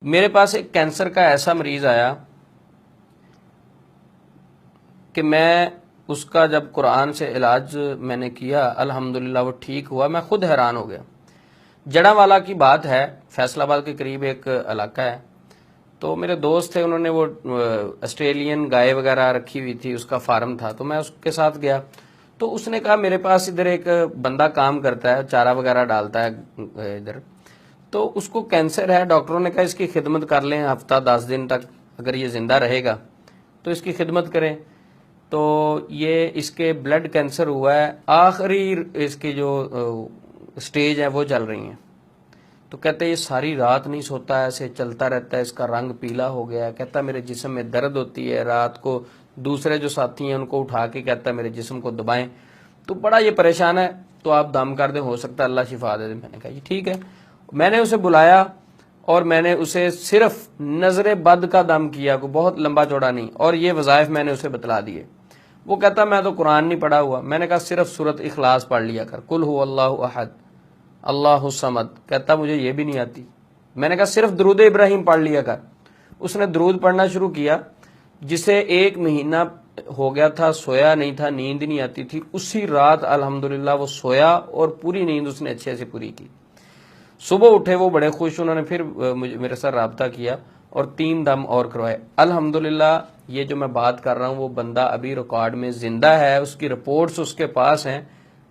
میرے پاس ایک کینسر کا ایسا مریض آیا کہ میں اس کا جب قرآن سے علاج میں نے کیا الحمدللہ وہ ٹھیک ہوا، میں خود حیران ہو گیا۔ جڑا والا کی بات ہے، فیصل آباد کے قریب ایک علاقہ ہے، تو میرے دوست تھے، انہوں نے وہ آسٹریلین گائے وغیرہ رکھی ہوئی تھی، اس کا فارم تھا، تو میں اس کے ساتھ گیا۔ تو اس نے کہا میرے پاس ادھر ایک بندہ کام کرتا ہے، چارہ وغیرہ ڈالتا ہے ادھر، تو اس کو کینسر ہے، ڈاکٹروں نے کہا اس کی خدمت کر لیں، ہفتہ 10 دن تک اگر یہ زندہ رہے گا تو اس کی خدمت کریں۔ تو یہ اس کے بلڈ کینسر ہوا ہے، آخری اس کی جو سٹیج ہے وہ چل رہی ہیں۔ تو کہتے ہیں یہ ساری رات نہیں سوتا ہے، ایسے چلتا رہتا ہے، اس کا رنگ پیلا ہو گیا ہے، کہتا ہے میرے جسم میں درد ہوتی ہے، رات کو دوسرے جو ساتھی ہیں ان کو اٹھا کے کہتا ہے میرے جسم کو دبائیں، تو بڑا یہ پریشان ہے، تو آپ دم کر دیں، ہو سکتا ہے اللہ شفا دے دے۔ میں نے کہا یہ ٹھیک ہے، میں نے اسے بلایا اور میں نے اسے صرف نظر بد کا دم کیا، کو بہت لمبا چوڑا نہیں، اور یہ وظائف میں نے اسے بتلا دیے۔ وہ کہتا میں تو قرآن نہیں پڑھا ہوا۔ میں نے کہا صرف سورۃ اخلاص پڑھ لیا کر، قل هو اللہ احد اللہ الصمد، کہتا مجھے یہ بھی نہیں آتی۔ میں نے کہا صرف درود ابراہیم پڑھ لیا کر۔ اس نے درود پڑھنا شروع کیا، جسے 1 مہینہ ہو گیا تھا، سویا نہیں تھا، نیند نہیں آتی تھی، اسی رات الحمدللہ وہ سویا اور پوری نیند اس نے اچھے سے پوری کی۔ صبح اٹھے وہ بڑے خوش، انہوں نے پھر میرے ساتھ رابطہ کیا اور 3 دم اور کروائے۔ الحمدللہ یہ جو میں بات کر رہا ہوں وہ بندہ ابھی ریکارڈ میں زندہ ہے، اس کی رپورٹس اس کے پاس ہیں،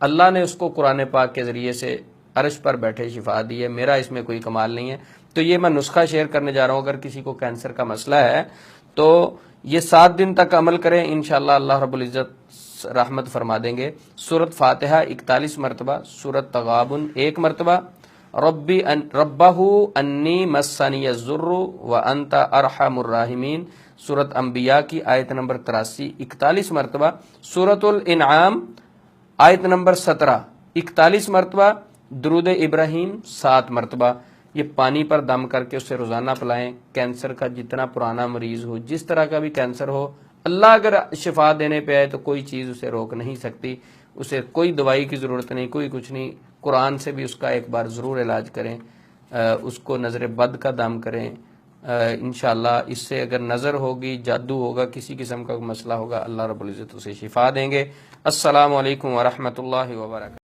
اللہ نے اس کو قرآن پاک کے ذریعے سے عرش پر بیٹھے شفا دی ہے، میرا اس میں کوئی کمال نہیں ہے۔ تو یہ میں نسخہ شیئر کرنے جا رہا ہوں، اگر کسی کو کینسر کا مسئلہ ہے تو یہ 7 دن تک عمل کریں، انشاءاللہ اللہ رب العزت رحمت فرما دیں گے۔ سورۃ فاتحہ 41 مرتبہ، سورۃ تغابن 1 مرتبہ، ربہ انی مسنی الضر وانت ارحم الراحمین، سورۃ انبیاء کی آیت نمبر 83 41 مرتبہ، سورۃ الانعام آیت نمبر 17 41 مرتبہ، درود ابراہیم 7 مرتبہ۔ یہ پانی پر دم کر کے اسے روزانہ پلائیں۔ کینسر کا جتنا پرانا مریض ہو، جس طرح کا بھی کینسر ہو، اللہ اگر شفا دینے پہ آئے تو کوئی چیز اسے روک نہیں سکتی، اسے کوئی دوائی کی ضرورت نہیں، کوئی کچھ نہیں۔ قرآن سے بھی اس کا ایک بار ضرور علاج کریں، اس کو نظر بد کا دم کریں۔ انشاءاللہ اس سے اگر نظر ہوگی، جادو ہوگا، کسی قسم کا مسئلہ ہوگا، اللہ رب العزت اسے شفا دیں گے۔ السلام علیکم ورحمۃ اللہ وبرکاتہ۔